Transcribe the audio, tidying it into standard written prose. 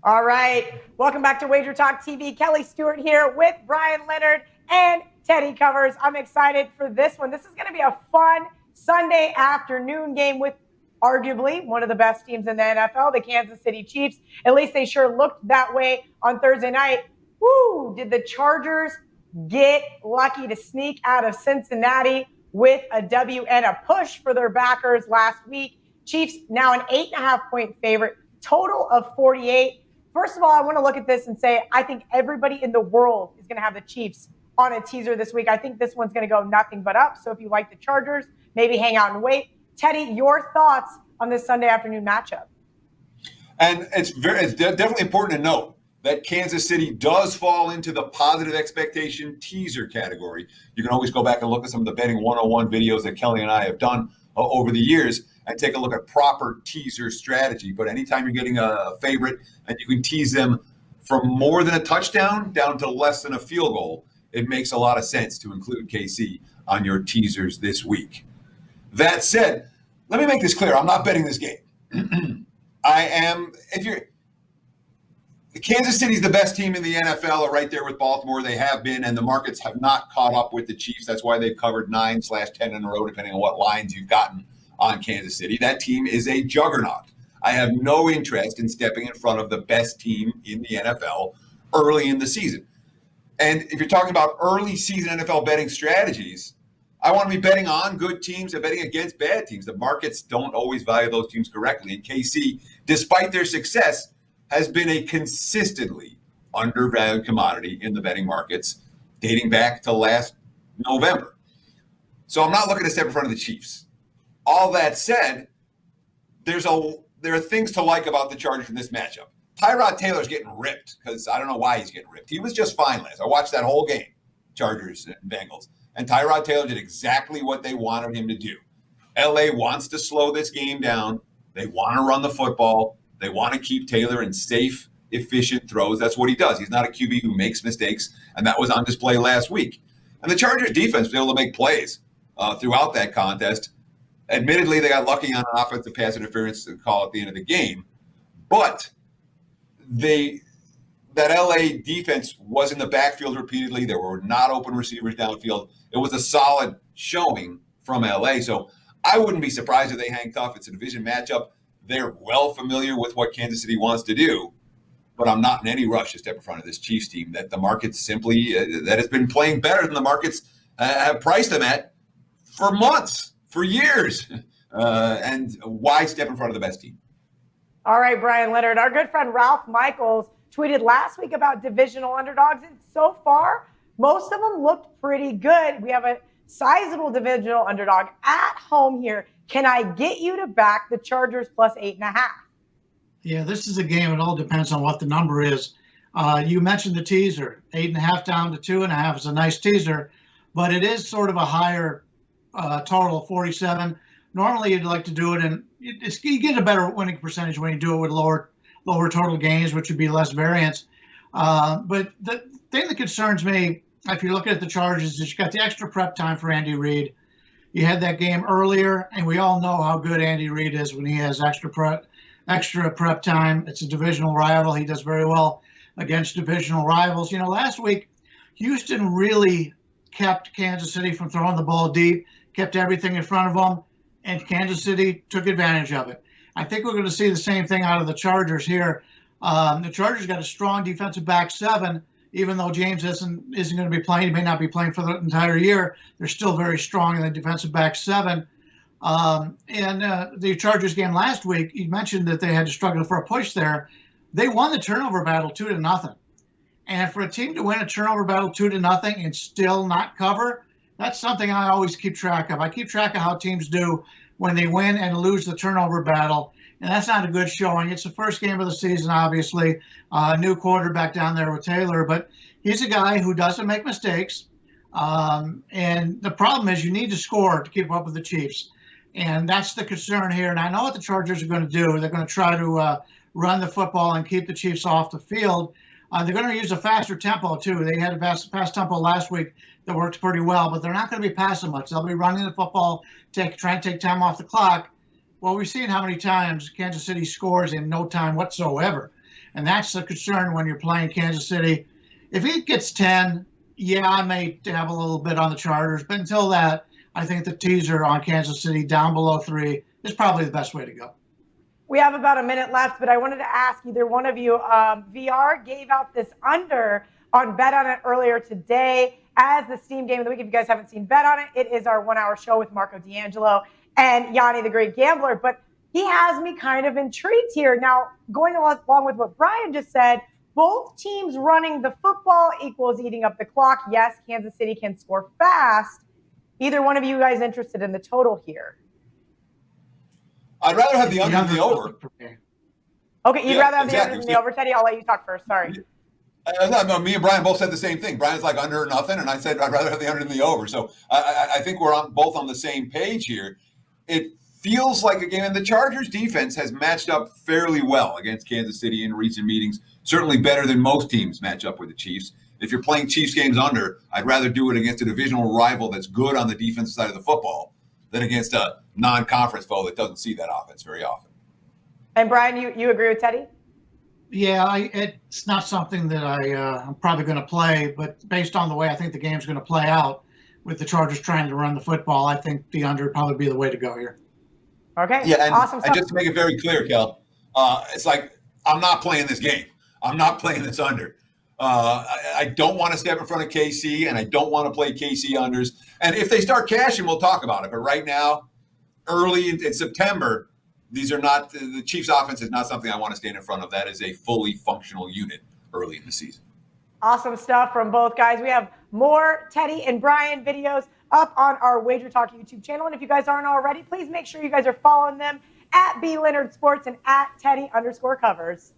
All right. Welcome back to WagerTalk TV. Kelly Stewart here with Brian Leonard and Teddy Covers. I'm excited for this one. This is going to be a fun Sunday afternoon game with arguably one of the best teams in the NFL, the Kansas City Chiefs. At least they sure looked that way on Thursday night. Woo! Did the Chargers get lucky to sneak out of Cincinnati with a W and a push for their backers last week? Chiefs now an 8.5-point favorite, total of 48. First of all, I want to look at this and say I think everybody in the world is going to have the Chiefs on a teaser this week. I think this one's going to go nothing but up. So if you like the Chargers, maybe hang out and wait. Teddy, your thoughts on this Sunday afternoon matchup? And it's definitely important to note that Kansas City does fall into the positive expectation teaser category. You can always go back and look at some of the betting 101 videos that Kelly and I have done over the years and take a look at proper teaser strategy. But anytime you're getting a favorite and you can tease them from more than a touchdown down to less than a field goal, it makes a lot of sense to include KC on your teasers this week. That said, let me make this clear. I'm not betting this game. Kansas City's the best team in the NFL, are right there with Baltimore. They have been, and the markets have not caught up with the Chiefs. That's why they've covered 9/10 in a row, depending on what lines you've gotten on Kansas City. That team is a juggernaut. I have no interest in stepping in front of the best team in the NFL early in the season. And if you're talking about early season NFL betting strategies, I want to be betting on good teams and betting against bad teams. The markets don't always value those teams correctly. And KC, despite their success, has been a consistently undervalued commodity in the betting markets dating back to last November. So I'm not looking to step in front of the Chiefs. All that said, there are things to like about the Chargers in this matchup. Tyrod Taylor's getting ripped because I don't know why he's getting ripped. He was just fine last. I watched that whole game, Chargers and Bengals, and Tyrod Taylor did exactly what they wanted him to do. LA wants to slow this game down. They want to run the football. They want to keep Taylor in safe, efficient throws. That's what he does. He's not a QB who makes mistakes, and that was on display last week. And the Chargers defense was able to make plays throughout that contest. Admittedly, they got lucky on an offensive pass interference call at the end of the game, but that LA defense was in the backfield repeatedly. There were not open receivers downfield. It was a solid showing from LA. So I wouldn't be surprised if they hang tough. It's a division matchup. They're well familiar with what Kansas City wants to do, but I'm not in any rush to step in front of this Chiefs team that the markets simply that has been playing better than the markets have priced them at for months, for years. And why step in front of the best team? All right, Brian Leonard. Our good friend Ralph Michaels tweeted last week about divisional underdogs, and so far, most of them looked pretty good. We have a sizable divisional underdog at home here. Can I get you to back the Chargers plus 8.5? Yeah, this is a game. It all depends on what the number is. You mentioned the teaser, 8.5 down to 2.5 is a nice teaser, but it is sort of a higher total of 47. Normally, you'd like to do it, and you get a better winning percentage when you do it with lower total gains, which would be less variance. But the thing that concerns me, if you're looking at the Chargers, is you got the extra prep time for Andy Reid. You had that game earlier, and we all know how good Andy Reid is when he has extra prep time. It's a divisional rival. He does very well against divisional rivals. You know, last week, Houston really kept Kansas City from throwing the ball deep, kept everything in front of them, and Kansas City took advantage of it. I think we're going to see the same thing out of the Chargers here. The Chargers got a strong defensive back seven, even though James isn't going to be playing. He may not be playing for the entire year. They're still very strong in the defensive back seven. The Chargers game last week, you mentioned that they had to struggle for a push there. They won the turnover battle 2-0. And for a team to win a turnover battle 2-0 and still not cover, that's something I always keep track of. I keep track of how teams do when they win and lose the turnover battle. And that's not a good showing. It's the first game of the season, obviously. New quarterback down there with Taylor. But he's a guy who doesn't make mistakes. And the problem is you need to score to keep up with the Chiefs. And that's the concern here. And I know what the Chargers are going to do. They're going to try to run the football and keep the Chiefs off the field. They're going to use a faster tempo, too. They had a fast tempo last week that worked pretty well, but they're not going to be passing much. They'll be running the football, trying to take time off the clock. Well, we've seen how many times Kansas City scores in no time whatsoever. And that's the concern when you're playing Kansas City. If he gets 10, yeah, I may have a little bit on the Chargers. But until that, I think the teaser on Kansas City down below 3 is probably the best way to go. We have about a minute left, but I wanted to ask either one of you, VR gave out this under on Bet On It earlier today as the Steam Game of the Week. If you guys haven't seen Bet On It, it is our 1-hour show with Marco D'Angelo and Yanni the Great Gambler. But he has me kind of intrigued here. Now, going along with what Brian just said, both teams running the football equals eating up the clock. Yes, Kansas City can score fast. Either one of you guys interested in the total here? I'd rather have the under than the over. Okay, you'd rather have the under than the over, Teddy? I'll let you talk first. Sorry. No, me and Brian both said the same thing. Brian's like under or nothing, and I said I'd rather have the under than the over. So I think we're both on the same page here. It feels like a game, and the Chargers defense has matched up fairly well against Kansas City in recent meetings, certainly better than most teams match up with the Chiefs. If you're playing Chiefs games under, I'd rather do it against a divisional rival that's good on the defensive side of the football than against a non-conference foe that doesn't see that offense very often. And Brian, you agree with Teddy? Yeah, it's not something that I'm probably going to play, but based on the way I think the game's going to play out with the Chargers trying to run the football, I think the under would probably be the way to go here. Okay. Yeah, and, awesome and just to make it very clear, Kel, it's like I'm not playing this game. I'm not playing this under. I don't want to step in front of KC, and I don't want to play KC unders. And if they start cashing, we'll talk about it. But right now, early in September, these are not the Chiefs' offense is not something I want to stand in front of. That is a fully functional unit early in the season. Awesome stuff from both guys. We have more Teddy and Brian videos up on our WagerTalk YouTube channel. And if you guys aren't already, please make sure you guys are following them at B Leonard Sports and at Teddy_covers.